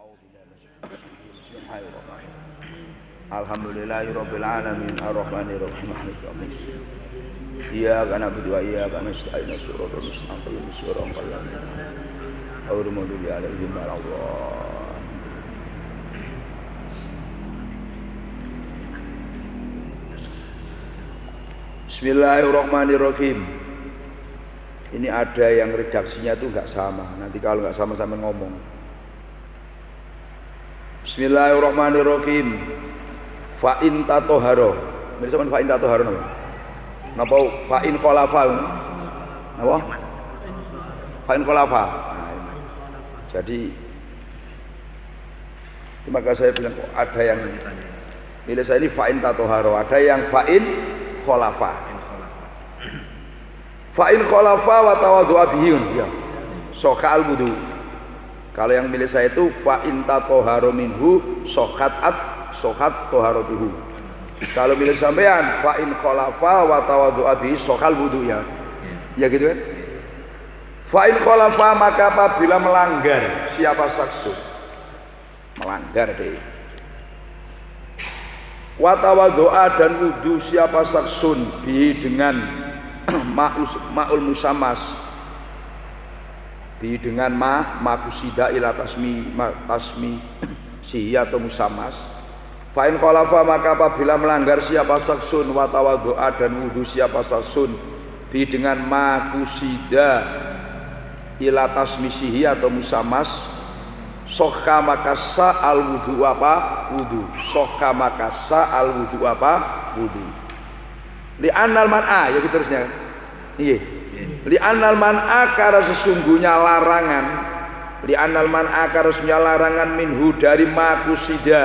Bismillahirrahmanirrahim. Alhamdulillahirabbil alamin arrahmanir rahim maliki yaumiddin. Iyyaka na'budu wa iyyaka nasta'in ihdinas siratal mustaqim. Ghairil maghdubi 'alaihim waladdallin. Bismillahirrahmanirrahim. Ini ada yang redaksinya tuh enggak sama. Nanti kalau enggak sama-sama ngomong. Bismillahirrahmanirrahim. Fa in tatoharo. Mirsa fa in tatoharo napa? Napa fa in khalafa? Napa? Fa in khalafa. Jadi maka saya bilang kok ada yang milih saya ini fa in tatoharo, ada yang fa in khalafa. Fa in khalafa wa tawaddu'a bihi ya. Sokhal wudu. Kalau yang milih saya itu fa in tatoharo minhu sokhat toharotuhu. Kalau milih sampean fa in khalafa wa tawaddu'a bihi sokhal wudu ya. Ya gitu kan? Fa in khalafa maka apabila melanggar siapa saksu? Melanggar deh. Wa tawaddu'a dan wudu siapa saksun bihi dengan ma'ul musammas. Bi dengan makusida ila tasmi sihi atau musammas. Fa in khalafa maka apabila melanggar siapa saksun wa tawaddu'a dan wudu siapa saksun bi dengan makusida ila tasmi sihi atau musammas sokha maka sa'al wudu apa? Wudu. Sokha maka sa'al wudu apa? Wudu. Li annal man'a ya gitu terusnya. Nggih. Li annal man'a karena sesungguhnya larangan, li annal man'a karena sesungguhnya larangan minhu dari makusida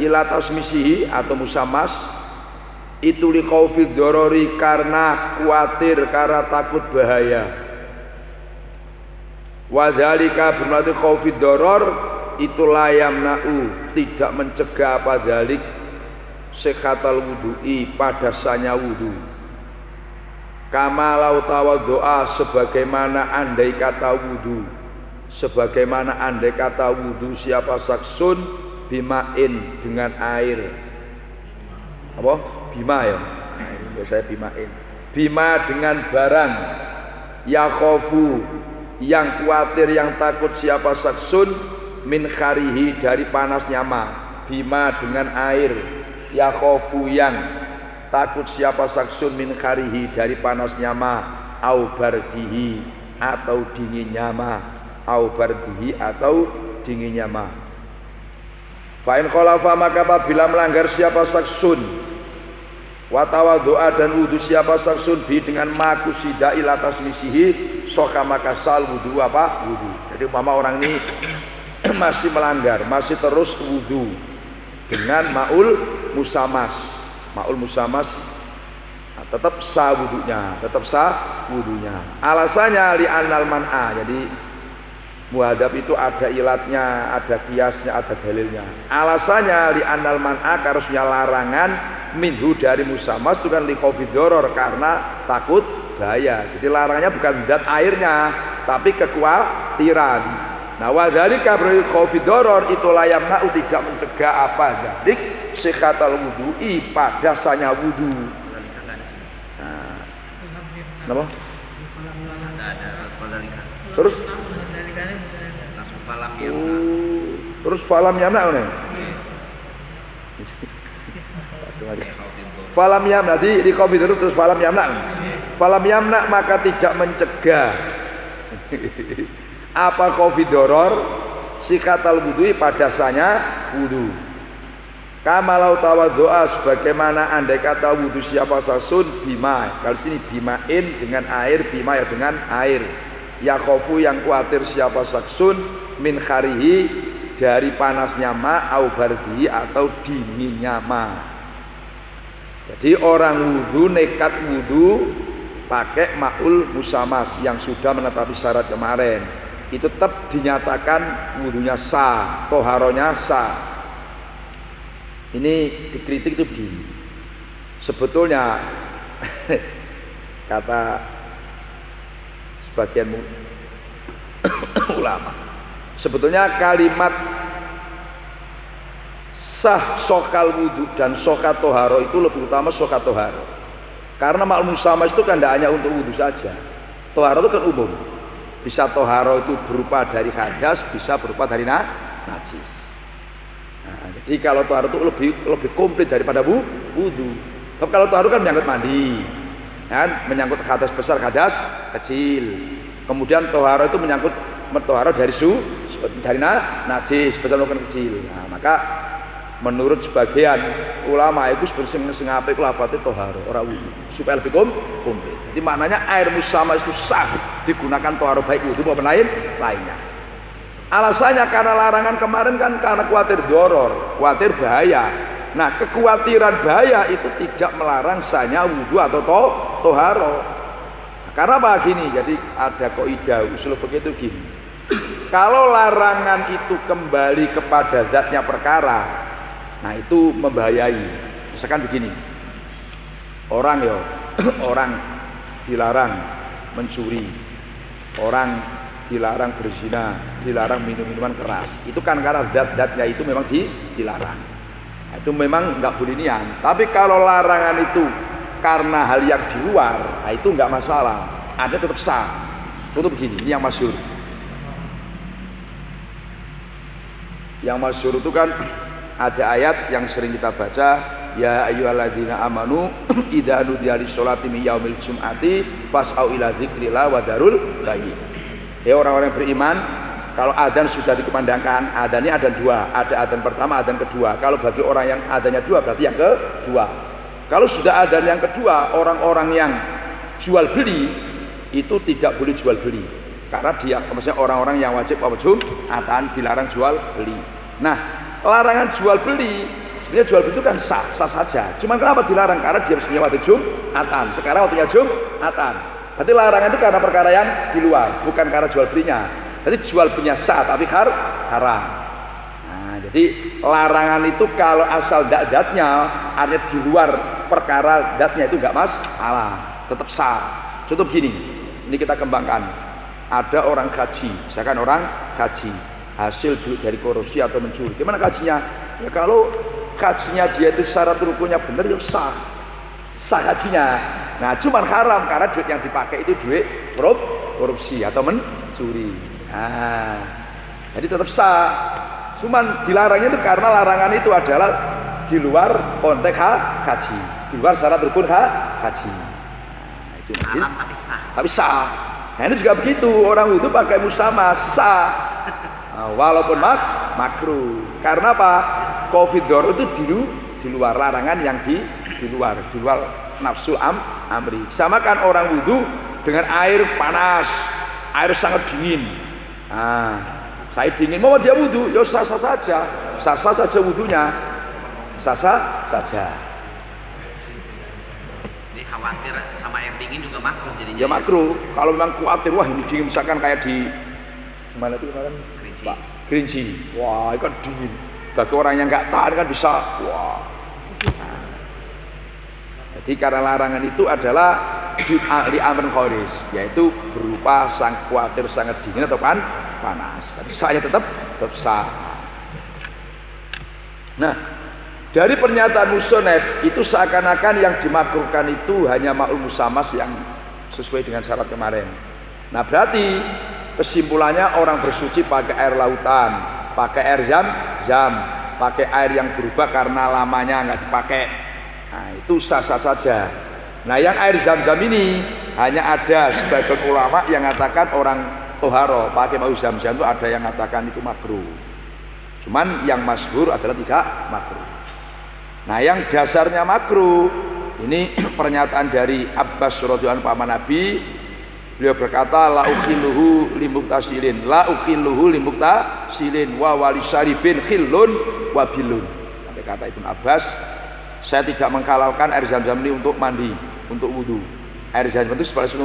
ila tasmisihi atau musammas itu li khaufid dorori karena khawatir, karena takut bahaya. Wadzalika berarti khaufid doror itu layam na'u tidak mencegah apa dalik sekhatal wudu'i pada sanya wudu. Kama lau tawaddu'a sebagaimana andai kata wudu, sebagaimana andai kata wudu siapa saksun bimain dengan air. Apa? Bima ya. Biasanya bimain. Bima dengan barang yakhofu yang khawatir yang takut siapa saksun min kharihi dari panasnya ma. Bima dengan air yakhofu yang takut siapa saksun min kharihi dari panasnya ma au bardihi atau dinginnya ma au bardihi atau dinginnya ma. Fa in khalafa maka apabila melanggar siapa saksun wa tawaddu'a dan wudu siapa saksun bi dengan makusida ila tasmisihi soka maka sal wudu apa? Wudu. Jadi umpama orang ini masih melanggar, masih terus wudu dengan maul musammas. Ma'ul musammas tetap sah wudunya, tetap sah wudunya. Alasannya li annal man'a. Jadi muhadab itu ada ilatnya, ada kiasnya, ada dalilnya. Alasannya li annal man'a karena larangan minhu dari musammas itu kan li khaufid doror karena takut bahaya. Jadi larangannya bukan zat airnya, tapi kekhawatiran. Nah, wadzalika khaufid doror itu layam na'u tidak mencegah apa dzalik sikhatal wudu'i pada sanya wudu. Nah, kenapa? Terus terus falam yamna nih. Falam yamna di khaufid doror terus falam yamna. Falam yamna maka tidak mencegah. Apa khaufid doror sikhatal wudu'i pada sanya wudu. Kamalau tawaddu'a sebagaimana andai kata wudu siapa sasun bima. Kalau sini bimain dengan air, bima ya dengan air. Ya khofu yang khawatir siapa saksun min kharihi dari panasnya ma au bardihi atau dinginnya ma. Jadi orang wudu nekat wudu pakai maul musammas yang sudah menetapi syarat kemarin. Itu tetap dinyatakan wudunya sah, toharonya sah. Ini dikritik itu begini. Sebetulnya kata sebagian ulama, sebetulnya kalimat sah sokal wudhu dan sokat toharo itu lebih utama sokat toharo. Karena ma'ul musammas itu kan tidak hanya untuk wudhu saja. Toharo itu kan umum. Bisa toharo itu berupa dari hadas, bisa berupa dari najis. Nah, jadi kalau toharo itu lebih komplit daripada wudhu. Tapi kalau toharo kan menyangkut mandi, kan? Menyangkut hadas besar, hadas kecil. Kemudian toharo itu menyangkut toharo dari najis besar maupun kecil. Nah, maka menurut sebagian ulama itu sing apik lafate toharo ora wudu supaya lebih komplit. Jadi maknanya air musammas itu sah digunakan toharo baik wudu maupun lainnya. Alasannya karena larangan kemarin kan karena khawatir doror, khawatir bahaya. Nah, kekhawatiran bahaya itu tidak melarang sahnya wudu atau toharo. Karena apa gini? Jadi ada kaidah usul begitu gini. Kalau larangan itu kembali kepada zatnya perkara, nah itu membahayai. Misalkan begini, orang dilarang mencuri, orang dilarang berzina, dilarang minum minuman keras. Itu kan karena zat-zatnya itu memang dilarang. Nah, itu memang nggak boleh niat. Tapi kalau larangan itu karena hal yang di luar, nah itu nggak masalah. Ada tetap sah. Contoh begini, ini yang masyhur. Yang masyhur itu kan ada ayat yang sering kita baca, ya ayyuhalladzina amanu idza nudiya lis-sholati min yaumil jum'ati fas'au ila dzikrillah wa darul bayi. Ya orang-orang beriman, kalau adzan sudah dikumandangkan, adzannya ada dua, ada adzan pertama, adzan kedua. Kalau bagi orang yang adzannya dua berarti yang kedua. Kalau sudah adzan yang kedua, orang-orang yang jual beli itu tidak boleh jual beli. Karena dia maksudnya orang-orang yang wajib Jumatan dilarang jual beli. Nah, larangan jual beli sebenarnya jual beli itu kan sah saja. Cuman kenapa dilarang? Karena dia sebenarnya waktu Jumatan. Sekarang waktunya Jumatan. Berarti larangan itu karena perkara yang di luar, bukan karena jual belinya. Jadi jual belinya sah tapi haram. Nah, jadi larangan itu kalau asal zatnya artinya di luar perkara zatnya itu enggak masalah, tetap sah. Contoh begini, ini kita kembangkan. Ada orang gaji, misalkan orang gaji hasil dari korupsi atau mencuri. Gimana gajinya? Ya kalau gajinya dia itu syarat rukunnya benar ya sah gajinya. Nah, cuma haram karena duit yang dipakai itu duit korupsi atau mencuri. Nah, jadi tetap sah. Cuman dilarangnya itu karena larangan itu adalah di luar konteks haji, di luar syarat rukun haji. Nah, itu haram tapi sah. Nah, ini juga begitu, orang wudu pakai musammas sah. Nah, walaupun makruh. Karena apa? Covid itu di luar larangan yang di luar nafsul amri. Samakan orang wudu dengan air panas, air sangat dingin. Nah, saya dingin, mau dia wudu, ya sah saja wudunya, sah saja. Ini khawatir sama air dingin juga makruh jadinya. Ya makruh. Kalau memang khawatir, wah ini dingin, misalkan kayak di mana itu kemarin? Kerinci. Wah, itu kan dingin. Bagi orang yang nggak tahan kan bisa, wah. Nah, jadi karena larangan itu adalah di amrin kharis, yaitu berupa sang khawatir sangat dingin atau panas. Jadi sahnya tetap sah. Nah, dari pernyataan musonef itu seakan-akan yang dimakruhkan itu hanya ma'ul musammas yang sesuai dengan syarat kemarin. Nah, berarti kesimpulannya orang bersuci pakai air lautan, pakai air zam-zam, pakai air yang berubah karena lamanya nggak dipakai. Nah, itu sah-sah saja. Nah, yang air zam-zam ini hanya ada sebagian ulama yang mengatakan orang toharo pakai mau zam-zam itu ada yang mengatakan itu makruh. Cuman yang masyhur adalah tidak makruh. Nah, yang dasarnya makruh ini pernyataan dari Abbas radhiyallahu anhu paman Nabi. Beliau berkata la ukhiluhu limuktasilin wa walisaribin khillun wa bilun. Sampai kata Ibnu Abbas, saya tidak menghalalkan air zam-zam ini untuk mandi, untuk wudu. Air zam-zam itu sebagai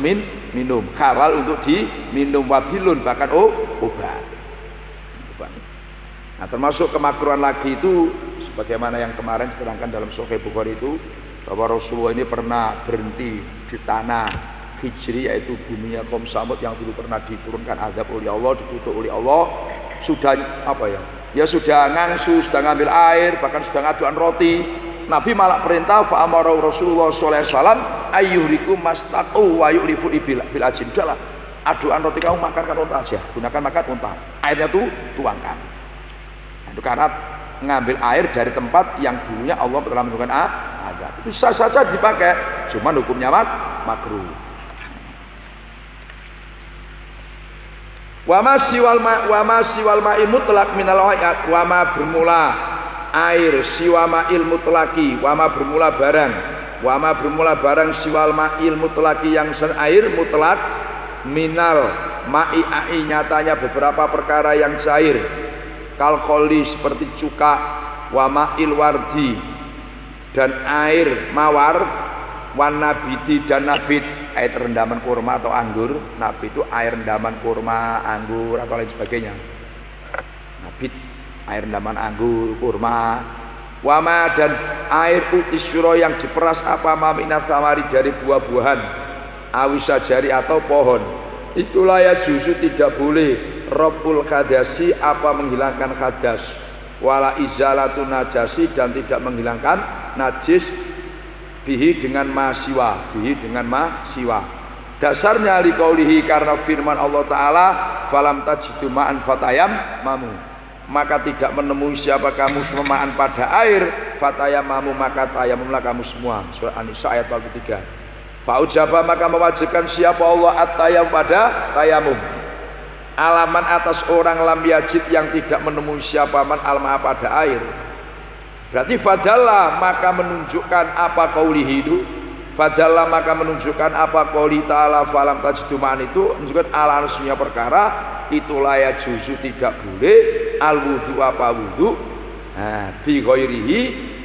minum, halal untuk diminum, wabilun bahkan obat. Nah, termasuk kemakruhan lagi itu sebagaimana yang kemarin diterangkan dalam Sahih Bukhari itu, bahwa Rasulullah ini pernah berhenti di tanah Hijri, yaitu buminya kaum Samud yang dulu pernah diturunkan azab oleh Allah, dikutuk oleh Allah. Sudah ya sudah ngangsu, sudah ngambil air, bahkan sudah ngaduan roti. Nabi malah perintah fa amara Rasulullah sallallahu alaihi wasallam ayyuhrikum mastaqu wa yu'lifu bil ajin. Udahlah, aduan roti kamu makan unta aja, gunakan makan unta. Airnya tuh tuangkan. Nah, itu karena ngambil air dari tempat yang dulunya Allah telah menentukan azab. Itu sah saja dipakai, cuman hukumnya makruh. Wa ma siwal ma'i mutlaq minal ayat wa ma bermula air siwa ma'il mutlaqi wa ma bermula barang siwal ma'il mutlaqi yang air mutlak minal ma'i ai nyatanya beberapa perkara yang cair kal kholi seperti cuka wa ma'il wardi dan air mawar wan nabiti dan nabit air rendaman kurma atau anggur. Nabit itu air rendaman kurma, anggur atau lain sebagainya. Nabit air rendaman anggur, kurma. Wama dan air utisro yang diperas apa maminat samari dari buah-buahan, awisajari atau pohon. Itulah ya juzu tidak boleh robul khadasi apa menghilangkan khadas, wala izalatu najasi dan tidak menghilangkan najis bihi dengan masiwa, dasarnya liqaulihi karena firman Allah Ta'ala falam tajidu ma'an fatayam mamu, maka tidak menemui siapa kamu semaan pada air fatayam mamu maka tayamumlah kamu semua. Surah An-Nisa ayat 43. Fa'ujaba maka mewajibkan siapa Allah at-tayam pada tayamum alaman atas orang lam yajid yang tidak menemui siapa man alma pada air. Berarti fadalla maka menunjukkan apa qaulihi itu, fadalla maka menunjukkan apa qauli ta'ala falam tajidu ma'an itu menunjukkan ala ansunya perkara itulah ya juzu tidak boleh al wudu apa wudu bi ghairihi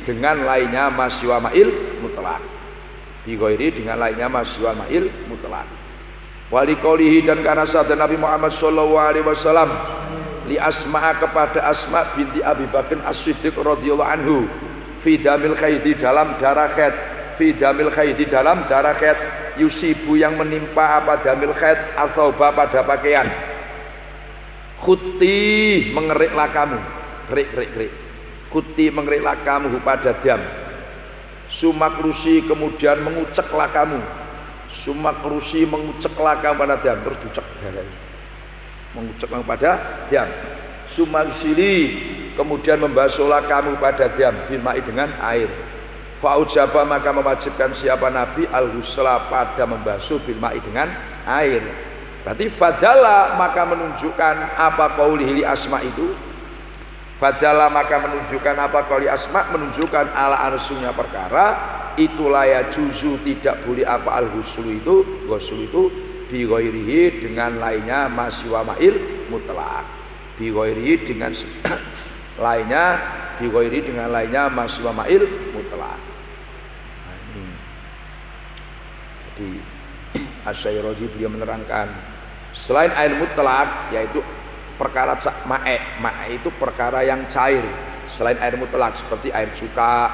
dengan lainnya masyiwa ma'il mutlak, bi ghairihi dengan lainnya masyiwa ma'il mutlak. Wali qaulihi dan karena sabda Nabi Muhammad sallallahu alaihi wasallam li Asma kepada Asma binti Abi Bakr As-Siddiq radhiyallahu anhu fi damil khaidi dalam darah khaid, fi damil khaidi dalam darah khaid yusibu yang menimpa apa damil khaid athauba pada pakaian. Khuti mengeriklah kamu, gerik. Khuti mengeriklah kamu pada dam. Sumakrusi kemudian menguceklah kamu. Sumakrusi menguceklah kamu pada dam, terus dicek darah. Mengucapkan pada diam. Sumagsili kemudian membasuhlah kamu pada diam bilma'i dengan air. Fa'ujaba maka mewajibkan siapa Nabi al-husla pada membasuh bilma'i dengan air. Berarti fadala maka menunjukkan apa qaulihi li Asma itu. Fadala maka menunjukkan apa qauli Asma menunjukkan ala arsunya perkara itulah ya juzu tidak boleh apa al-huslu itu, ghusl itu bi ghairihi dengan lainnya masyiwa ma'il mutlak, bi ghairihi dengan lainnya, bi ghairihi dengan lainnya masyiwa ma'il mutlak. Nah, ini jadi Asy-Syairodi beliau menerangkan selain air mutlak yaitu perkara ma'e itu perkara yang cair selain air mutlak seperti air cuka,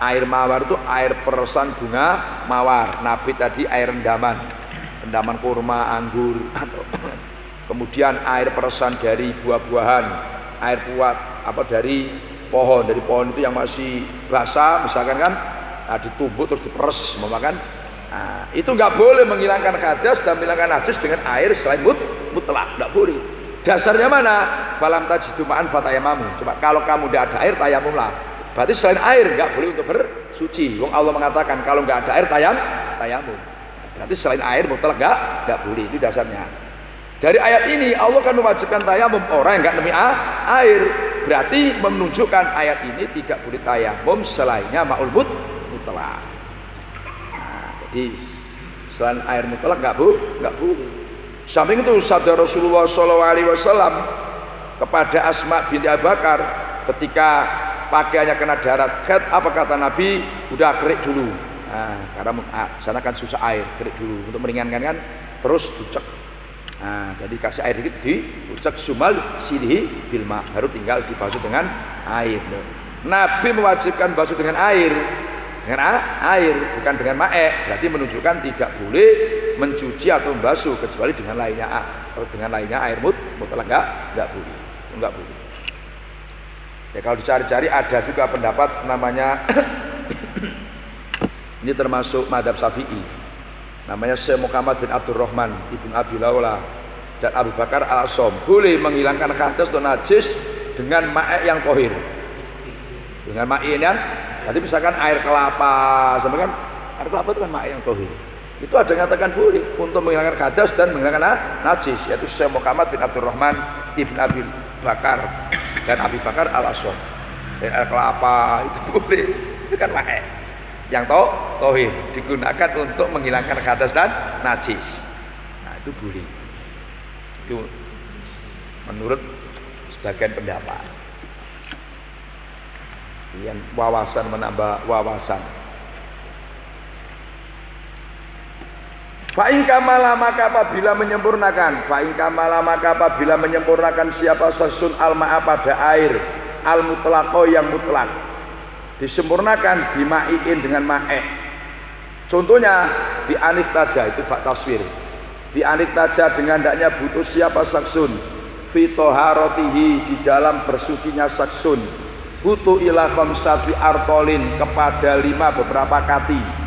air mawar itu air peresan bunga mawar, nabit tadi air rendaman kurma, anggur, kemudian air peresan dari buah-buahan, air kuat apa dari pohon itu yang masih basah misalkan kan, ditumbuk terus diperes memakan, itu nggak boleh menghilangkan hadas dan menghilangkan najis dengan air selain mutlak, nggak boleh. Dasarnya mana? Falam tajidu ma'an fatayamamu. Coba kalau kamu tidak ada air tayamumlah. Berarti selain air nggak boleh untuk bersuci. Wong Allah mengatakan kalau nggak ada air tayamum. Berarti selain air mutlak nggak boleh, itu dasarnya. Dari ayat ini Allah kan mewajibkan tayamum orang yang nggak nemi air. Berarti menunjukkan ayat ini tidak boleh tayamum selainnya ma'ul mutlak. Jadi selain air mutlak nggak boleh. Samping itu sabda Rasulullah SAW kepada Asma binti Abu Bakar ketika pakaiannya kena darat khaid, apa kata Nabi? Udah kerik dulu. Karena sana kan susah air, kerik dulu untuk meringankan kan, terus dicek. Jadi kasih air dikit dicek sumal sidhi bilma, baru tinggal dibasuh dengan air. Nabi mewajibkan basuh dengan air. Bukan dengan ma'e, berarti menunjukkan tidak boleh mencuci atau membasuh kecuali dengan lainnya air mutlak enggak boleh. Ya kalau dicari-cari ada juga pendapat namanya ini termasuk madhab Syafi'i. Namanya Syekh Muhammad bin Abdurrahman Ibn Abi Laula dan Abu Bakar Al-Asom. Boleh menghilangkan hadas atau najis dengan ma'e yang tohir. Dengan ma'e yang tadi misalkan air kelapa, sama kan air kelapa itu kan ma'e yang tohir. Itu ada yang mengatakan boleh untuk menghilangkan hadas dan menghilangkan najis, yaitu Syekh Muhammad bin Abdurrahman Ibn Abi Bakar dan Abi Bakar Al-Asom. Air kelapa itu boleh, itu kan ma'e yang tohir digunakan untuk menghilangkan hadas dan najis. Nah itu boleh. Itu menurut sebagian pendapat. Yang wawasan menambah wawasan. Fa'in kamala maka apabila menyempurnakan, fa'in kamala maka apabila menyempurnakan siapa sasun al-ma'a pada air al-mutlaqo yang mutlak, disempurnakan bima'iin dengan ma'e. Contohnya bi anif taja, itu bak taswir. Bi anif taja dengan hendaknya butuh siapa saksun fi toharotihi, di dalam bersucinya saksun, butuh ila khamsati artolin, kepada 5 beberapa kati.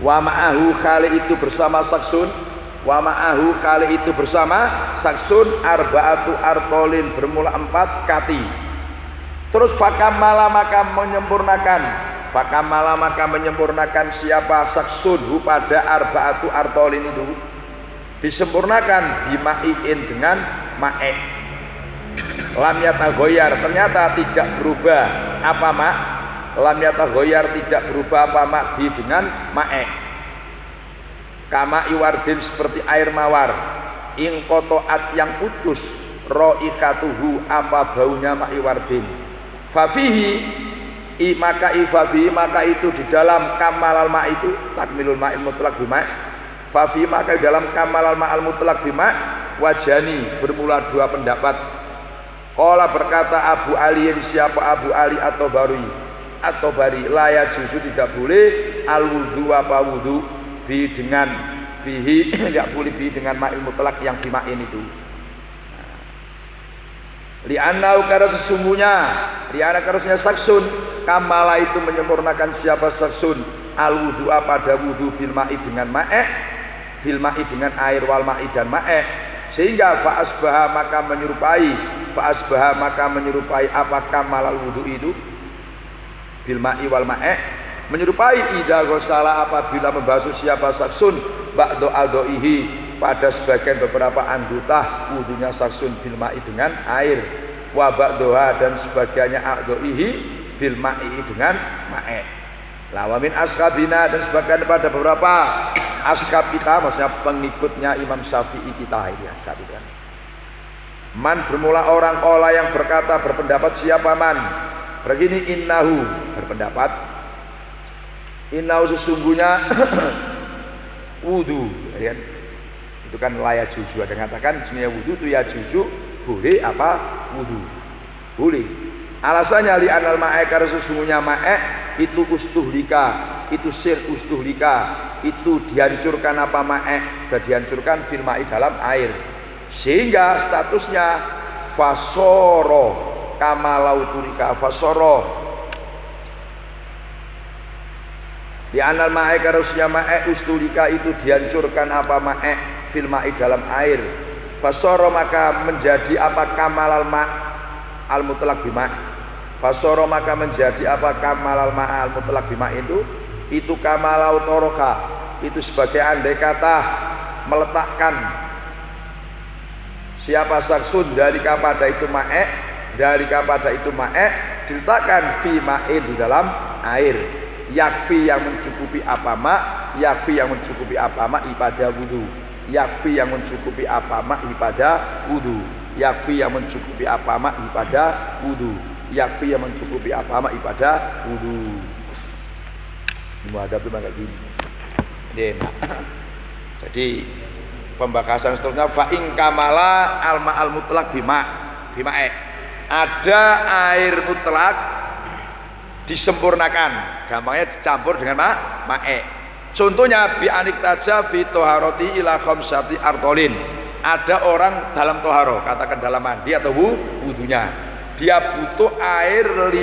Wa ma'ahu kali itu bersama saksun, wa ma'ahu kali itu bersama saksun arba'atu artolin, bermula 4 kati. Terus fakamala maka menyempurnakan siapa saksun pada arba'atu artolin itu, disempurnakan bima'iin dengan ma'e. Lam yatagoyar, ternyata tidak berubah apa ma', lam yatagoyar tidak berubah apa ma' di dengan ma'e. Kama iwardin, seperti air mawar, ing kotoat yang putus, ro'ikatuhu apa baunya ma' iwardin. Fafihi maka itu di dalam kamalal ma' itu takmilul ma'il mutlaq bima'. Fafihi maka di dalam kamalal ma'al mutlaq bima' wajani, bermula 2 pendapat. Qala berkata Abu Ali, siapa Abu Ali atau bari laya juzu, tidak boleh al wudu apa wudu bi dengan bihi tidak boleh bi dengan ma'il mutlaq yang bima'in itu. Li'annahu karena sesungguhnya karena saksun kamala itu menyempurnakan siapa saksun al wudu pada wudu bil ma'i dengan ma'e, bil ma'i dengan air, wal ma'i dan ma'e, sehingga fa'asbaha maka menyerupai apa kamalal wudu itu bil ma'i wal ma'e, menyerupai idza ghusala apabila membasuh siapa saksun ba'do aldoihi pada sebagian beberapa anggota wudunya saksun bil ma'i dengan air, wa ba'doha dan sebagiannya aldoihi bil ma'i dengan ma'e. Lawamin ashabina dan sebagian pada beberapa ashab kita, maksudnya pengikutnya Imam Syafi'i kita, ini ashab itu. Man bermula orang kola yang berpendapat siapa man begini, innahu berpendapat, innahu sesungguhnya wudu, ya, itu kan layak juju. Ada yang mengatakan sebenarnya wudu itu ya juju, boleh apa wudu, boleh. Alasannya li anal ma'e, karena sesungguhnya ma'e itu ustuhlika, itu sir ustuhlika, itu dihancurkan apa ma'e, sudah dihancurkan fil ma'i dalam air, sehingga statusnya fasoro kamalauturika fasoro. Di anal ma'e karusnya ma'e ustulika itu dihancurkan apa ma'e fil ma'i dalam air, fasoro maka menjadi apa kamalal ma' al mutlaq bima', fasoro maka menjadi apa kamalal ma' al mutlaq bima' itu kamalau toroka, itu sebagai andai kata meletakkan siapa saksun dari kepada itu ma'e, diletakkan fi ma'in di dalam air, yakfi yang mencukupi apa ma', yakfi yang mencukupi apa ma' ipada wudu, yakfi yang mencukupi apa ma' ipada wudu, yakfi yang mencukupi apa ma' ipada wudu, yakfi yang mencukupi apa ma' ipada wudu. Muadab itu kayak gini. Enak. Jadi pembahasan seterusnya fa'in kamala al ma'al mutlaq bima'e, ada air mutlak disempurnakan, gampangnya dicampur dengan ma'e. Contohnya bi anik taja fi toharoti ila khamsati artolin, ada orang dalam toharo, katakan dalam mandi atau wudunya, dia butuh air 5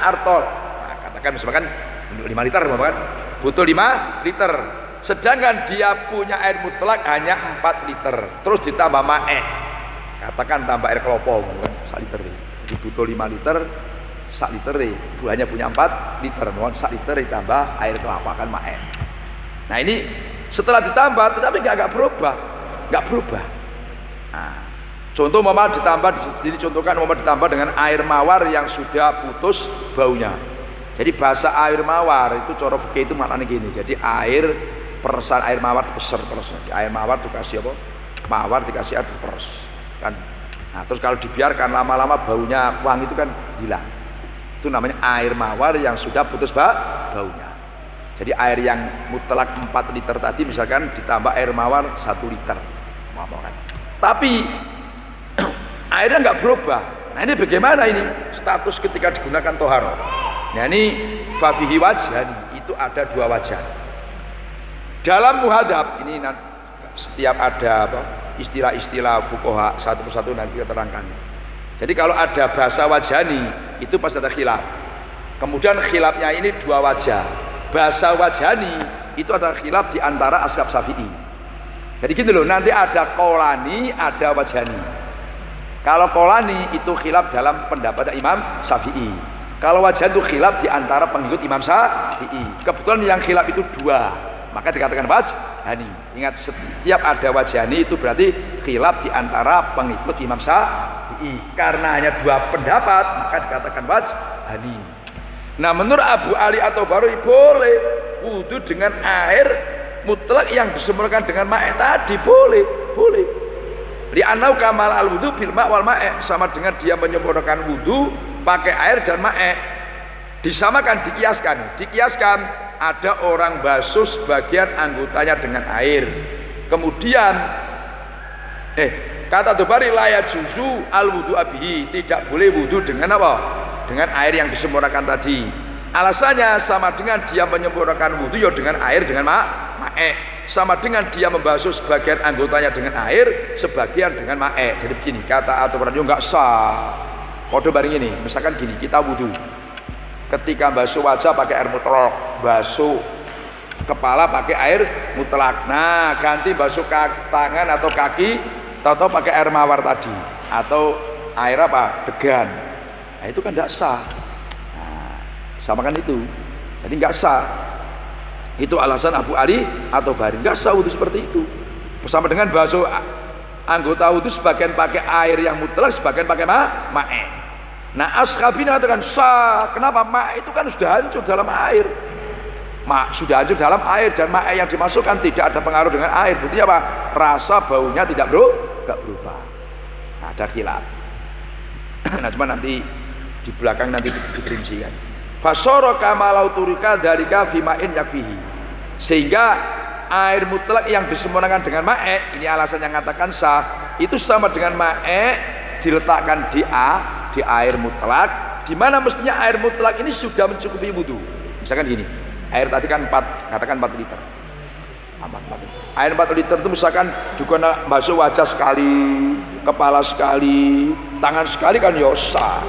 artol. Nah, katakan misalkan 5 liter kan? Butuh 5 liter. Sedangkan dia punya air mutlak hanya 4 liter. Terus ditambah mae. Katakan tambah air kelapa kan 1 liter. Jadi butuh 5 liter, 1 liter hanya punya 4 liter. Mohon 1 liter ditambah air kelapa kan mae. Nah, ini setelah ditambah tetapi enggak berubah. Enggak berubah. Nah, contoh mama ditambah di contohkan mama ditambah dengan air mawar yang sudah putus baunya. Jadi bahasa air mawar itu cara fikih itu maknanya gini. Jadi air peresan air mawar dipeser terus. Air mawar dikasih apa? Mawar dikasih air diperes. Kan. Nah, terus kalau dibiarkan lama-lama baunya wangi itu kan hilang. Itu namanya air mawar yang sudah putus baunya. Jadi air yang mutlak 4 liter tadi misalkan ditambah air mawar 1 liter. Kan. Tapi airnya nggak berubah. Nah, ini bagaimana ini status ketika digunakan toharo? Nah, ini fafihi wajhan, itu ada 2 wajah. Dalam muhadab ini setiap ada istilah-istilah fuqaha satu persatu nanti kita terangkan. Jadi kalau ada bahasa wajhani itu pasti ada khilaf. Kemudian khilafnya ini 2 wajah. Bahasa wajhani itu ada khilaf di antara ashab Syafi'i. Jadi gini loh, nanti ada qaulani, ada wajhani. Kalau qaulani itu khilaf dalam pendapat Imam Syafi'i. Kalau wajah itu khilaf di antara pengikut Imam Syafi'i. Kebetulan yang khilaf itu 2, maka dikatakan wajhani. Ingat, setiap ada wajhani itu berarti khilaf di antara pengikut Imam Syafi'i. Karena hanya 2 pendapat, maka dikatakan wajhani. Nah, menurut Abu Ali atau Baroi boleh wudu dengan air mutlak yang disempurnakan dengan mae tadi, boleh. Li'annau kamal al-wudu bil ma' wal mae, sama dengan dia menyempurnakan wudu pakai air dan mae. Disamakan, dikiaskan ada orang basuh sebagian anggotanya dengan air. Kemudian kata Dobari la yajuzu al-wudu abihi, tidak boleh wudu dengan apa? Dengan air yang disempurnakan tadi. Alasannya sama dengan dia menyempurnakan wudu ya dengan air dengan mae. Sama dengan dia membasuh sebagian anggotanya dengan air, sebagian dengan mae. Jadi begini, kata atau berarti enggak sah. Kode bareng ini, misalkan gini, kita wudu. Ketika basuh wajah pakai air mutlak, basuh kepala pakai air mutlak. Nah, ganti basuh tangan atau kaki, atau pakai air mawar tadi, atau air apa? Degan. Nah, itu kan enggak sah. Nah, samakan itu. Jadi enggak sah. Itu alasan Abu Ali atau Bari, enggak sah wudu seperti itu. Bersama dengan basuh anggota wudu sebagian pakai air yang mutlak, sebagian pakai mae. Nah, ashabina mengatakan sah. Kenapa? Mae itu kan sudah hancur dalam air. Sudah hancur dalam air, dan mae yang dimasukkan tidak ada pengaruh dengan air. Berarti apa? Rasa baunya tidak berubah. Nah, ada khilaf. Nah, cuma nanti di belakang nanti diperincikan. Fasoro kamalau turika dalika fima'in yakfihi, sehingga air mutlak yang disempurnakan dengan mae, ini alasan yang mengatakan sah, itu sama dengan mae diletakkan di air mutlak, di mana mestinya air mutlak ini sudah mencukupi wudu. Misalkan gini, air tadi kan 4 liter. Air 4 liter itu misalkan juga basuh wajah sekali, kepala sekali, tangan sekali kan ya sah.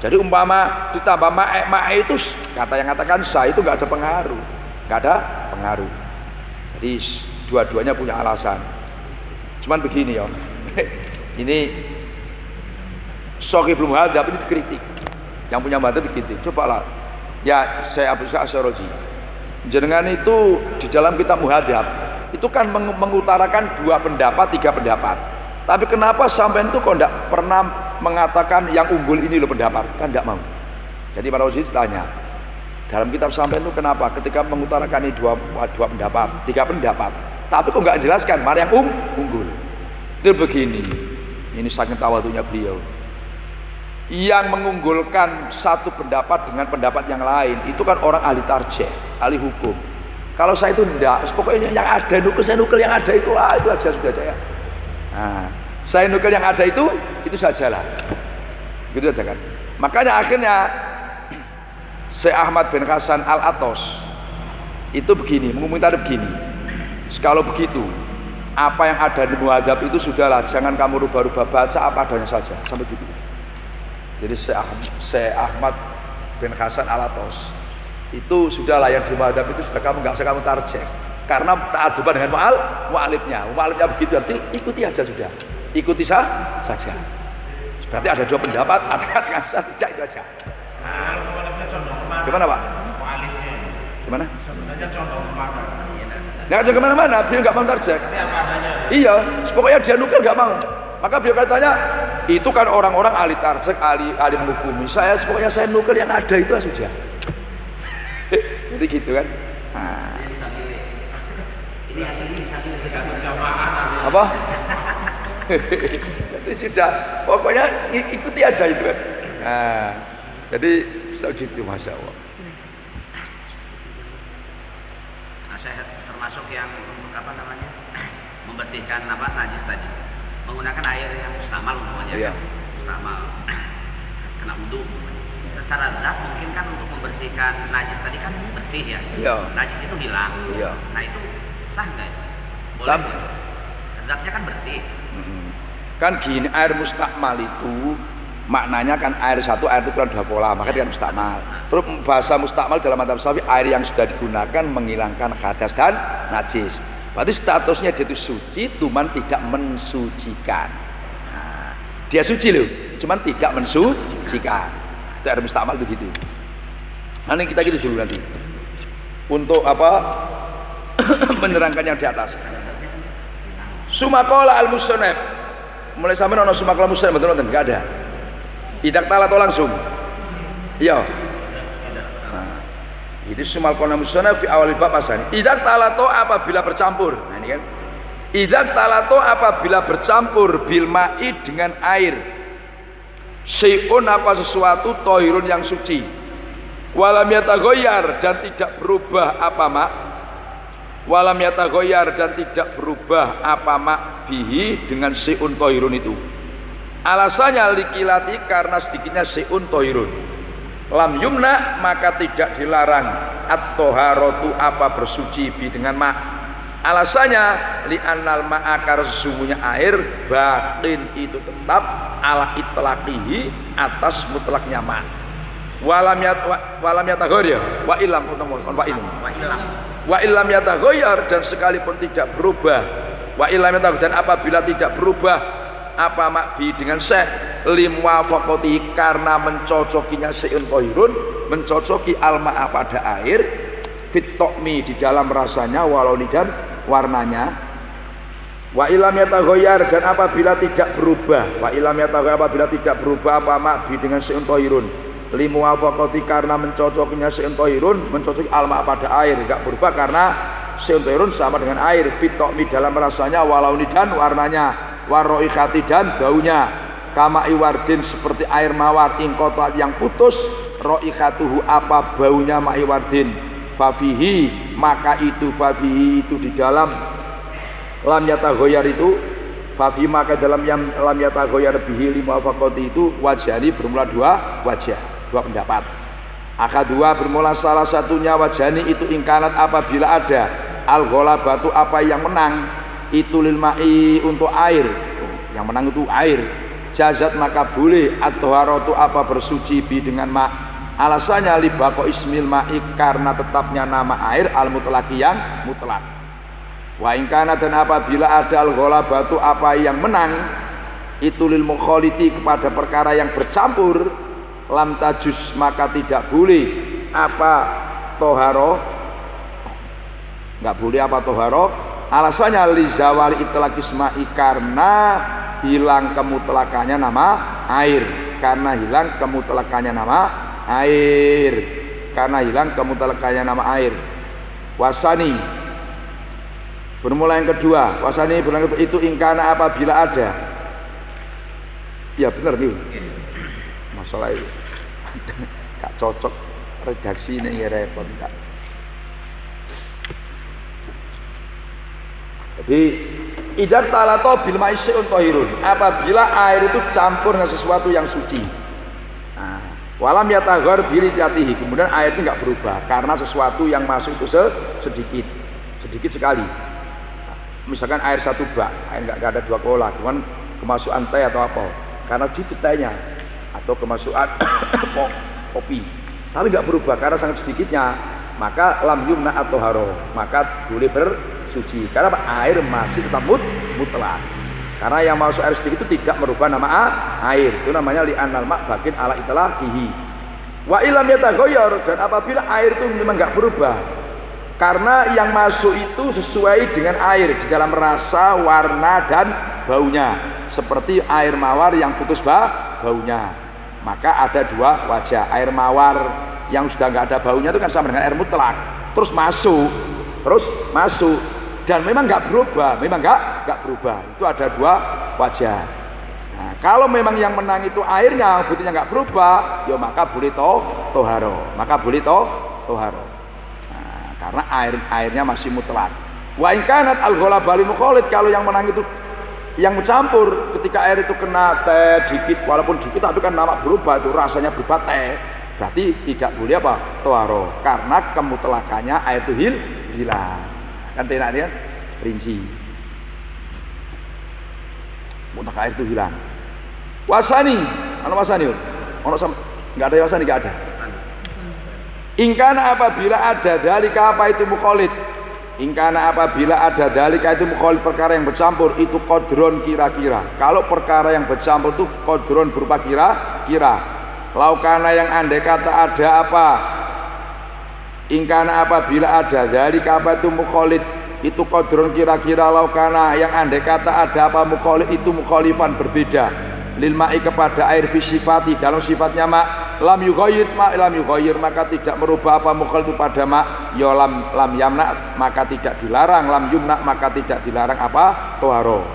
Jadi umpama ditambah mae itu kata yang katakan sah itu enggak ada pengaruh. Jadi dua-duanya punya alasan. Cuman begini ya. Ini Shahihul Muhadzab ini dikritik. Yang punya madzhab dikritik. Cobalah. Ya, saya Abu Ishaq Asy'ariji. Jenengan itu di dalam kitab Muhadzab itu kan mengutarakan 2 pendapat, 3 pendapat. Tapi kenapa sampai itu kok tidak pernah mengatakan yang unggul ini loh pendapat? Kan tidak mau. Jadi para ulama tanya, dalam kitab sampai itu kenapa ketika mengutarakan ini 2 pendapat, 3 pendapat, tapi kok nggak jelaskan mana yang unggul? Itu begini, ini saking tawadhunya beliau. Yang mengunggulkan satu pendapat dengan pendapat yang lain itu kan orang ahli tarjih, ahli hukum. Kalau saya itu enggak, pokoknya yang ada nukil, saya nukil yang ada itu aja sudah saya. Nah, saya nukil yang ada itu sajalah, gitu aja kan. Makanya akhirnya Syekh Ahmad bin Hasan Al-Atos itu begini, mengomentari begini. Kalau begitu, apa yang ada di muhadzab itu sudahlah, jangan kamu rubah-rubah, baca apa adanya saja, sampai gitu. Jadi Syekh Ahmad bin Hasan Alatos itu sudahlah yang di madhab itu sudah kamu nggak usah kamu tarjeh karena ta'aduban dengan mu'alifnya begitu nanti ikuti aja sudah, ikuti saja. Berarti ada dua pendapat, ada yang ngasar, tidak itu aja. Gimana Pak? Gimana? Sebenarnya contoh kemana? Nggak ada kemana-mana, beliau nggak mau tarjeh. Iya, pokoknya dia nukil nggak mau. Maka beliau katanya, itu kan orang-orang ahli tarjeh, ahli menghukumi. Pokoknya saya nukil yang ada itu saja. Jadi gitu kan. Nah. Apa? Jadi sudah, pokoknya ikuti aja itu kan. Nah, jadi segitu Masya Allah. Nah, saya termasuk yang membersihkan najis tadi, menggunakan air yang mustamal umpamanya. Iya. Mustamal kena wudu. Secara zat mungkin kan untuk membersihkan najis tadi kan bersih ya. Iya. Najis itu hilang. Iya. Nah itu sah nggak? Boleh. Zatnya kan bersih. Kan gini, air mustakmal itu maknanya kan air satu, air itu kan dua pola, makanya kan mustakmal. Terus bahasa mustakmal dalam madzhab Syafi'i, air yang sudah digunakan menghilangkan hadas dan najis. Berarti statusnya dia itu suci, cuman tidak mensucikan. Nah, dia suci loh, cuman tidak mensucikan. Itu air mustakmal itu gitu. Nanti kita gitu dulu nanti. Untuk apa? Menerangkan yang di atas. Sumakola al-musannaf. Mulai sampai nono sumakola musannaf betul betul enggak ada. Idak talato langsung. Iya. Nah, itu sumakola musannaf fi awal bab asani. Idak talato apabila bercampur. Nah ini kan. Idak talato apabila bercampur bil ma'i dengan air. Syai'un apa sesuatu tohirun yang suci. Walam yatagoyar dan tidak berubah apa mak. Walam yatagoyar dan tidak berubah apa mak bihi dengan syai'un tohirun itu. Alasannya likilati karena sedikitnya syai'un tohirun. Lam yumna maka tidak dilarang at-toharotu apa bersuci bi dengan mak. Alasannya li'annal ma'akar sesungguhnya air batin itu tetap ala itlaqihi atas mutlaknya ma. Walam yatagoyar wa ilam wa ilam yatagoyar dan sekalipun tidak berubah wa ilam yatagoyar dan apabila tidak berubah apa makbi dengan syekh limwafaqati karena mencocokinya syai'un tohirun mencocoki alma'a pada air fit tokmi di dalam rasanya walau dan warnanya wa ilam yatagoyar dan apabila tidak berubah wa ilam yatagoyar apabila tidak berubah apa makbi dengan syai'un tohirun limuwafaqati karena mencocokinya syai'un tohirun mencocoki alma pada air enggak berubah karena syai'un tohirun sama dengan air fit tokmi dalam rasanya walau dan warnanya waroikati dan baunya kama iwardin seperti air mawar ingkotat yang putus roikatuhu apa baunya ma'iwardin fafihi maka itu fafihi itu di dalam lam yatagoyar itu fafihi maka dalam yang lam yatagoyar bihi limuwafaqati itu wajani bermula dua wajah dua pendapat. Akadua bermula salah satunya wajani itu ingkanat apabila ada al-ghalabatu apa yang menang itu lil ma'i untuk air. Yang menang itu air. Jazat maka boleh at-toharatu apa bersuci bi dengan ma. Alasannya libaqo ismil ma'i karena tetapnya nama air al-mutlaqi yang mutlak. Wa ingkana dan apabila ada al-ghalabatu apa yang menang itu lil mukhaliti kepada perkara yang bercampur lam tajus maka tidak boleh apa toharo nggak boleh apa toharo alasannya li zawali itlaqisma'i karena hilang kemutlakannya nama air karena hilang kemutlakannya nama air karena hilang kemutlakannya nama air. Wasani bermula yang kedua wasani bermula itu ingkana apabila ada ya benar nih masalah itu gak cocok redaksi ini ya repot gak. Jadi idak talato bil ma'isyun tohirun apabila air itu campur dengan sesuatu yang suci. Nah, walam yataghar birijatihi kemudian air itu nggak berubah karena sesuatu yang masuk itu sedikit sekali. Nah, misalkan air satu bak, air nggak ada dua kola, cuman kemasukan teh atau apa, karena dikit tehnya. atau kemasukan kopi, tapi nggak berubah karena sangat sedikitnya, maka lam yumna atau haro, maka boleh bersuci karena air masih tetap mutlak. Karena yang masuk air sedikit itu tidak merubah nama air, itu namanya li'annal ma' bakin ala itlaqihi. Wa ilam yataghayyar, dan apabila air itu memang nggak berubah, karena yang masuk itu sesuai dengan air di dalam rasa, warna dan baunya, seperti air mawar yang putus baunya, maka ada dua wajah. Air mawar yang sudah nggak ada baunya itu kan sama dengan air mutlak, terus masuk dan memang nggak berubah, itu ada dua wajah. Nah, kalau memang yang menang itu airnya, buktinya nggak berubah, ya maka boleh toharo, Nah, karena airnya masih mutlak. Wa in kanat al-ghalabali mukhalid, kalau yang menang itu yang mencampur, ketika air itu kena teh dikit, walaupun dikit tapi kan nama berubah, itu rasanya berubah teh, berarti tidak boleh apa? Toharo, karena kemutlakannya air itu hilang. Kan tenak dia rinci. Mutlak air itu hilang. Wasani, enggak ada wasani, enggak ada. Ingkana apabila ada dalika apa itu mukhalid. Ingkana apabila ada dalika itu mukhalid, perkara yang bercampur itu qadron kira-kira. Kalau perkara yang bercampur itu qadron berupa kira-kira. Laukana yang andai kata ada apa? Ingkana apabila ada dalika apa itu mukhalid, itu qadron kira-kira. Laukana yang andai kata ada apa mukhalid, itu mukhalifan berbeda lil ma'i kepada air fi sifati, dalam sifatnya ma, lam yughayyir maka tidak merubah apa mukhalid itu pada ma, ya lam yamna maka tidak dilarang, lam yumna maka tidak dilarang apa toharo.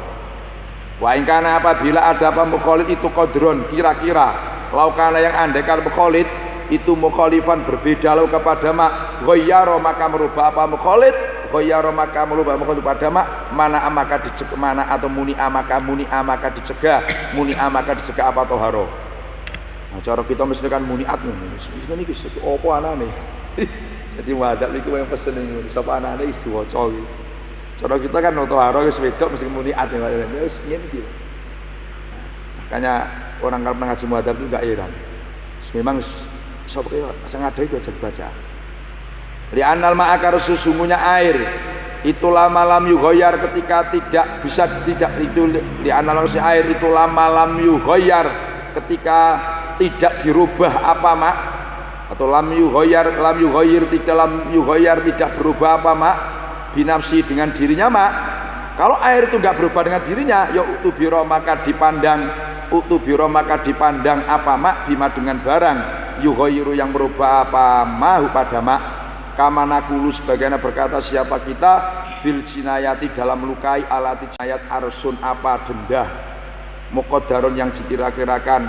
Wa ingkana apabila ada apa mukhalid itu qadron kira-kira. Laukana yang andaikan mukhalid itu mukhalifan berbeda lalu kepada ma, ghayyara maka merubah apa mukhalid, ghayyara maka merubah mukhalid pada ma, mana maka dicegah, mana atau muni maka dicegah, maka dicegah apa toharo. Nah, cara kita mesti kan muniat ini iki opo anane. Jadi wadah iki yang pesen iki sapa anane wis diwaca iki. Cara kita kan toharo wis wedok mesti muniat ya wis ngene iki. Makanya orang kalau ngaji muadzab itu enggak heran. Memang sapa kaya sing ada itu aja baca. Li'annal ma'akar sesungguhnya air itu lama lam yughayyar ketika tidak itu li'annal air itu lama lam yughayyar ketika tidak dirubah apa mak, atau lam yughayyar tidak berubah apa mak binafsi dengan dirinya mak. Kalau air itu enggak berubah dengan dirinya, ya utubiro maka dipandang apa mak bima dengan barang yughayyiru yang berubah apa mahu pada mak. Kama nakulu sebagaimana berkata siapa kita bil jinayati dalam melukai alati jinayat arsun apa denda muqaddarun yang dikira-kirakan,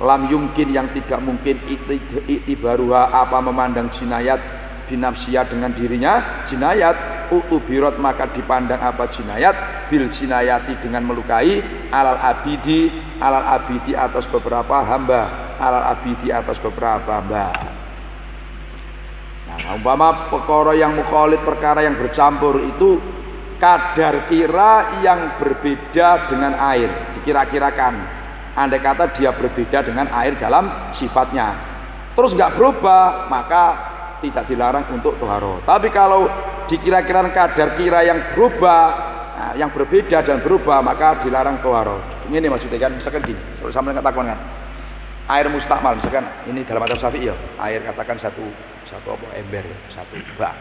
lam yumkin yang tidak mungkin itibaruha apa memandang jinayat binafsiyah dengan dirinya jinayat, utubirot maka dipandang apa jinayat bil jinayati dengan melukai alal abidi atas beberapa hamba, Nah, umpama perkara yang mukhalid, perkara yang bercampur itu kadar kira yang berbeda dengan air, dikira-kirakan. Andai kata dia berbeda dengan air dalam sifatnya, terus nggak berubah, maka tidak dilarang untuk toharo. Tapi kalau dikira-kirakan kadar kira yang berubah, nah, yang berbeda dan berubah, maka dilarang toharo. Ini maksudnya kan, misalkan gini, kalau sama dengan katakan kan, air mustakmal, misalkan ini dalam mazhab Syafi'i ya, air katakan satu ember, satu bak.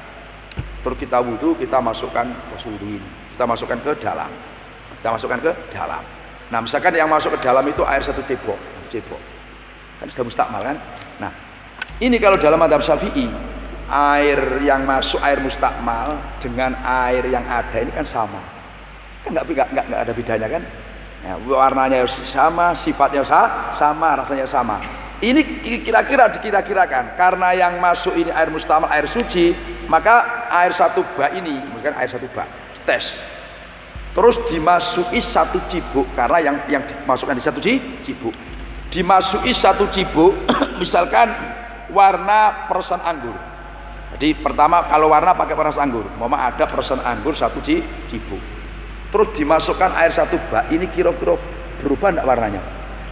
Terus kita wudu, kita masukkan ini, kita masukkan ke dalam. Nah, misalkan yang masuk ke dalam itu air satu cebok, kan sudah mustakmal kan. Nah, ini kalau dalam mazhab Syafi'i, air yang masuk air mustakmal dengan air yang ada ini kan sama, kan nggak ada bedanya kan. Ya, warnanya sama, sifatnya sama, rasanya sama. Ini dikira-kirakan karena yang masuk ini air mustakmal, air suci, maka air satu bak ini, misalkan air satu bak, tes, terus dimasuki satu cibuk, karena yang dimasukkan di satu cibuk, dimasuki satu cibuk, misalkan warna perasan anggur. Jadi pertama kalau warna pakai perasan anggur, mama ada perasan anggur satu cibuk. Terus dimasukkan air satu bak, ini kira-kira berubah enggak warnanya?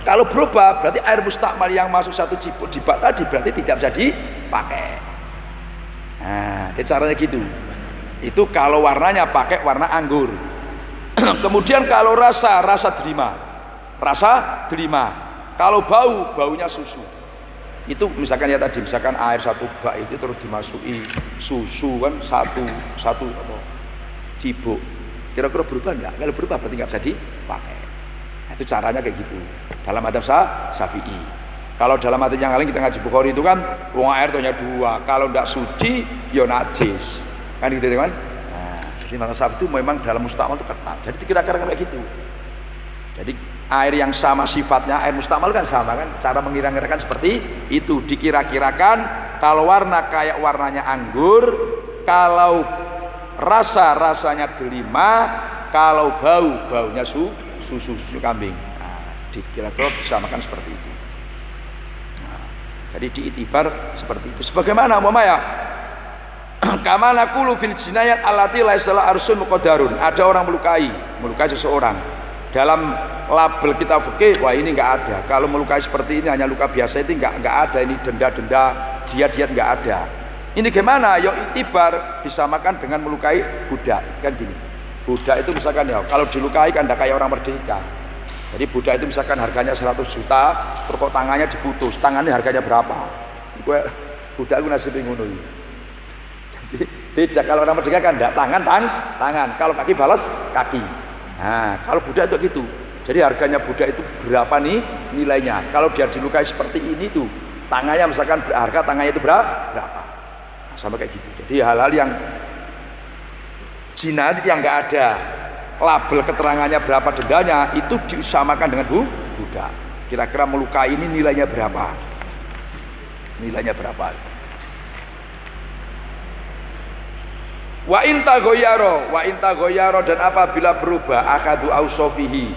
Kalau berubah berarti air mustakmal yang masuk satu di bak tadi berarti tidak bisa dipakai. Nah, caranya gitu. Itu kalau warnanya pakai warna anggur. Kemudian kalau rasa delima. Rasa delima. Kalau baunya susu. Itu misalkan ya tadi, misalkan air satu bak itu terus dimasuki susu kan satu apa cibuk. Kira-kira berubah enggak? Kalau berubah berarti enggak bisa dipakai. Nah, itu caranya kayak gitu. Dalam madzhab Syafi'i. Kalau dalam madzhab yang lain kita ngaji Bukhari itu kan wong air itu hanya 2. Kalau enggak suci ya najis. Kan gitu kan? Nah, jadi madzhab itu memang dalam mustakmal itu ketat. Jadi kira-kira kayak gitu. Jadi air yang sama sifatnya, air mustakmal kan sama kan, cara mengira-ngirakan seperti itu. Dikira-kirakan kalau warna kayak warnanya anggur, kalau rasanya delima, kalau baunya susu kambing. Nah, dikira-kira disamakan seperti itu. Nah, jadi diitibar seperti itu. Sebagaimana umpamanya kama naqulu fil jinayat allati laisa arsun muqaddarun. Ada orang melukai seseorang. Dalam label kita fikih, wah ini enggak ada. Kalau melukai seperti ini hanya luka biasa itu enggak ada. Ini denda, diat enggak ada. Ini gimana? Yo itibar disamakan dengan melukai budak. Kan gini. Budak itu misalkan ya, kalau dilukai kan enggak kayak orang merdeka. Jadi budak itu misalkan harganya 100 juta, terus kok tangannya diputus. Tangannya harganya berapa? Budak itu nasib ngono iki. Jadi beda kalau orang merdeka kan enggak tangan. Kalau kaki balas kaki. Nah, kalau budak itu gitu. Jadi harganya budak itu berapa nih nilainya? Kalau dia dilukai seperti ini tuh, tangannya misalkan harga tangannya itu berapa? Nah, sama kayak gitu. Jadi hal-hal yang jinayat yang enggak ada label keterangannya berapa dendanya itu disamakan dengan budak. Kira-kira melukai ini nilainya berapa? Nilainya berapa? Wa in taghayyara dan apabila berubah akadu ausofihi.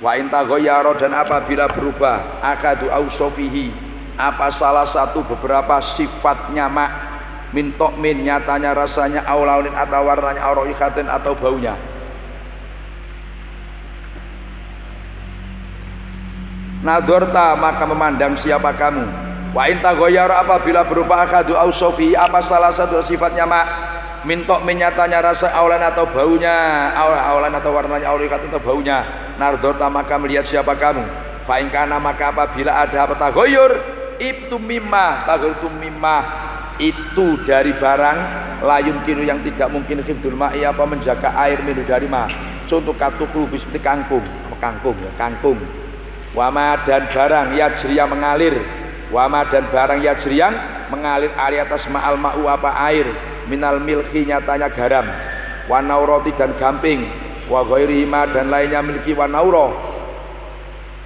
Wa in taghayyara dan apabila berubah akadu ausofihi, apa salah satu beberapa sifatnya min nyatanya rasanya aulaunin atau warnanya auraihatin atau baunya. Nadorta maka memandang siapa kamu. Wa in taghayyara apabila berubah akadu ausofihi, apa salah satu sifatnya mintok menyatanya rasa aulan atau baunya, aulan atau warnanya aurikat atau baunya. Nardota maka melihat siapa kamu. Fa'ingkana maka apabila ada apa taghayyur itu mimma itu dari barang layun kinu yang tidak mungkin hifdul ma'i apa menjaga air minum dari ma. Contoh katuku seperti kangkung ya. Wama dan barang yajriya mengalir. Wama dan barang yajriyan mengalir atas ma'al ma'u apa air. Minal milki nyatanya garam, wanauroti dan gamping, wa ghairihima dan lainnya milki wanauro.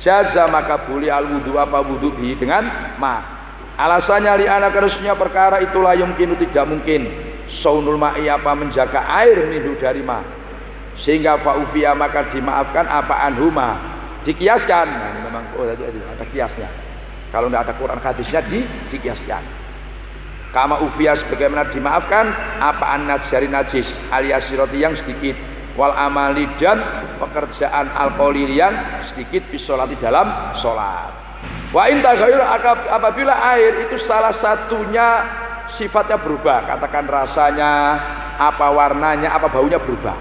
Jaza maka boleh al wudu apa wudu bi dengan ma. Alasannya li anak harusnya perkara itulah yumkinu tidak mungkin saunul ma'i apa menjaga air minhu dari ma. Sehingga fa'ufiya maka dimaafkan apa anhuma. Dikiaskan. Nah, memang ada kiasnya. Kalau tidak ada Quran hadisnya dikiaskan. Kama ufiyah sebagaimana dimaafkan apa najari najis alias siroti yang sedikit wal amali dan pekerjaan alkoholi yang sedikit bisolati dalam sholat. Wa in taghayyur apabila air itu salah satunya sifatnya berubah, katakan rasanya, apa warnanya, apa baunya berubah.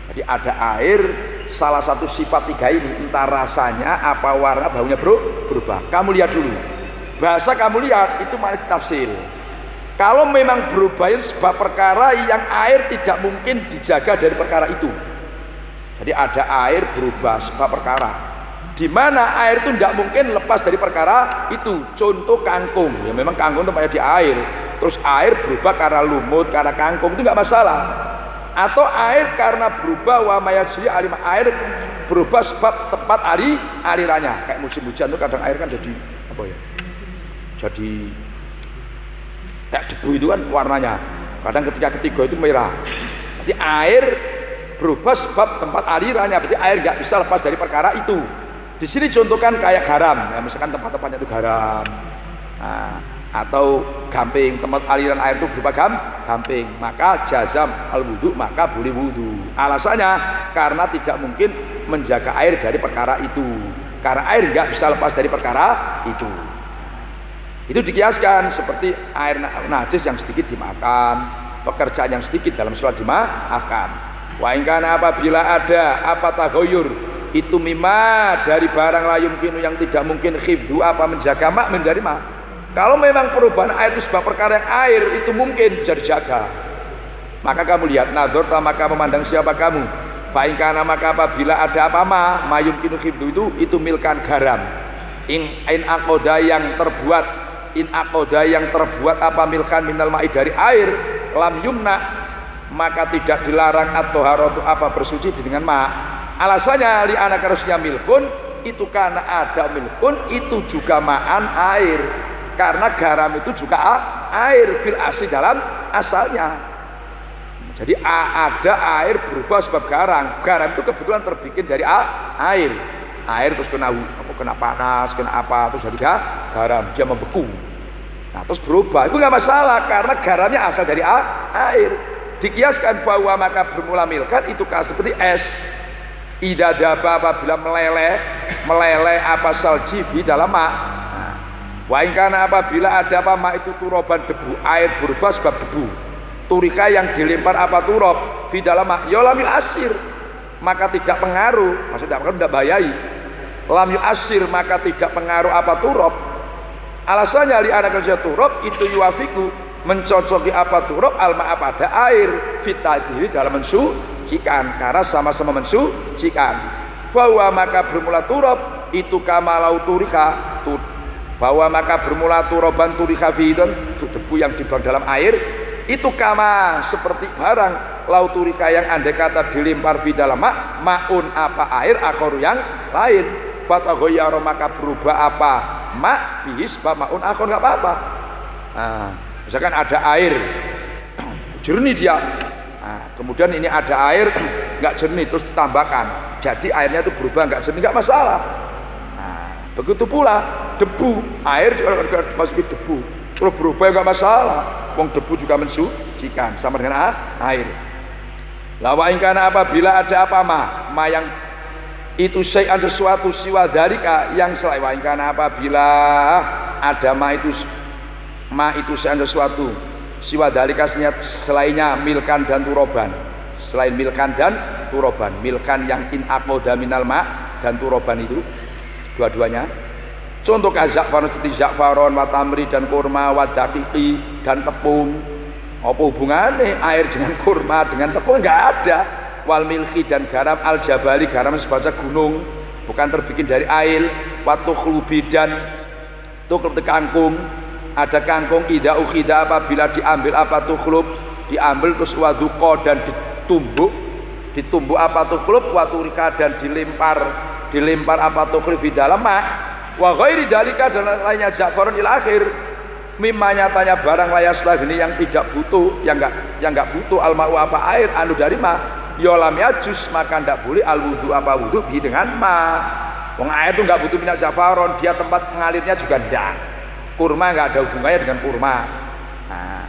Jadi ada air salah satu sifat 3 ini, entah rasanya, apa warna, baunya berubah. Kamu lihat dulu. Bahasa kamu lihat itu makna tafsir. Kalau memang berubah sebab perkara yang air tidak mungkin dijaga dari perkara itu. Jadi ada air berubah sebab perkara. Di mana air itu tidak mungkin lepas dari perkara itu. Contoh kangkung. Ya memang kangkung tempatnya di air. Terus air berubah karena lumut, karena kangkung itu nggak masalah. Atau air karena berubah wa mayajri alim air berubah sebab tepat alirannya. Kayak musim hujan itu kadang air kan jadi apa ya? Jadi kayak debu itu kan warnanya. Kadang ketika ketiga itu merah. Jadi air berubah sebab tempat alirannya. Berarti air nggak bisa lepas dari perkara itu. Di sini contohkan kayak garam. Ya, misalkan tempat-tempatnya itu garam. Nah, atau gamping, tempat aliran air itu berupa gamping. Maka jazam al wudu maka boleh wudu. Alasannya karena tidak mungkin menjaga air dari perkara itu. karena air nggak bisa lepas dari perkara itu. Itu dikiaskan seperti air najis yang sedikit dimakan, pekerjaan yang sedikit dalam sholat dimaafkan. Wa in kana apabila ada apa tagoyur itu mimma dari barang layum kinu yang tidak mungkin khifdu apa menjaga mak menjadi mak. Kalau memang perubahan air itu sebab perkara yang air itu mungkin bisa dijaga, maka kamu lihat nador maka memandang siapa kamu. Fa in kana maka apabila ada apa mayum kinu khifdu itu milkan garam. In akoda yang terbuat apa milkan minal ma'i dari air lam yumna maka tidak dilarang atau haratu apa bersuci dengan ma. Alasannya li anak harusnya milkun itu karena ada milkun itu juga ma'an air, karena garam itu juga air fil asli dalam asalnya. Jadi ada air berubah sebab garam itu kebetulan terbikin dari air terus kena panas, kena apa, terus jadi garam, dia membeku. Nah terus berubah, itu nggak masalah karena garamnya asal dari air. Dikiaskan bahwa maka bermula milkan itu seperti es. Ida daba apabila meleleh apa salji di dalam mak. Wa in kana apabila ada apa mak itu turoban debu, air berubah sebab debu. Turika yang dilempar apa turob di dalam mak, ya lam yu'asir maka tidak pengaruh, maksudnya tidak bahayai. Lam yu'asir maka tidak pengaruh apa turob. Alasannya li anak kerja turob itu yuafiku mencocoki apa turob alma apa ada air fitadiri dalam mensucikan, karena sama-sama mensucikan. Bahwa maka bermula turob itu kamalau turika bahwa maka bermula turoban turika fidon itu debu yang dibuang dalam air itu kama seperti barang lauturika yang andai kata dilempar di dalam maun apa air akoru yang lain fatagoyaro maka berubah apa bihis maun akor nggak apa-apa. Nah, misalkan ada air jernih dia, nah, kemudian ini ada air nggak jernih terus ditambahkan, jadi airnya itu berubah nggak jernih nggak masalah. Nah, begitu pula debu, air dimasuki debu terus berubah nggak masalah. Wong debu juga mensucikan sama dengan air. Lawa ingkana apabila ada apa ma yang itu syai'an sesuatu siwa dalika yang selain wa ingkana apabila ada ma itu syai'an sesuatu siwa dalika selainnya milkan dan turoban, selain milkan dan turoban, milkan yang in aqoda minal ma dan turoban itu dua-duanya. Contoh kazakfaron seperti zakfaron, watamri dan kurma, wadakiki dan tepung. Apa hubungannya air dengan kurma dengan tepung? Enggak ada. Wal milki dan garam al jabali, garam sebangsa gunung, bukan terbikin dari air. Watukhlubi dan tukhlub kangkung, ada kangkung ida ukhida apabila diambil apa tukhlub, diambil terus waduko dan ditumbuk apa tukhlub, waturika dan dilempar apa tukhlub di dalam mak. Wa ghairi dalika dan lainnya zakfarun ila akhir mimma nyatanya barang layas lagni yang tidak butuh, yang enggak butuh alma'u apa air anu dari ma ya lam yajus maka ndak boleh al wudu apa wudu bi dengan ma. Wong air itu enggak butuh minyak zakfarun, dia tempat mengalirnya juga ndak. Kurma enggak ada hubungannya dengan kurma. Nah,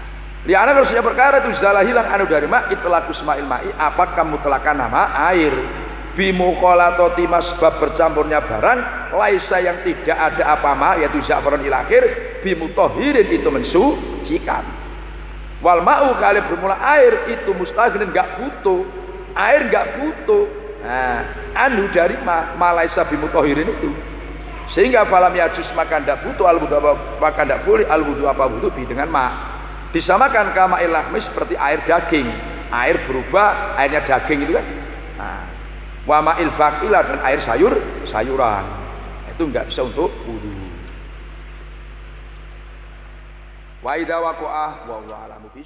liana harusnya perkara itu zalah hilang anu dari ma itlaqus ma'il ma'i apa kamu telahkan nama air bimukholatoti masbab bercampurnya barang laisa yang tidak ada apa ma yaitu zakfarun ila akhir bimutohirin itu mensucikan. Wal ma'u kali bermula air itu mustaghnin enggak butuh, air enggak butuh. Nah, anu dari ma laisa bimutohirin itu sehingga falam yajus maka enggak butuh al wudu maka enggak boleh al wudu apa wudu dengan ma. Disamakan kama ilahmi seperti air daging, air berubah airnya daging itu kan. Nah, wa ma'il baqila dan air sayuran itu enggak bisa untuk wudu. Wa idza waqa'a wa huwa alamu bis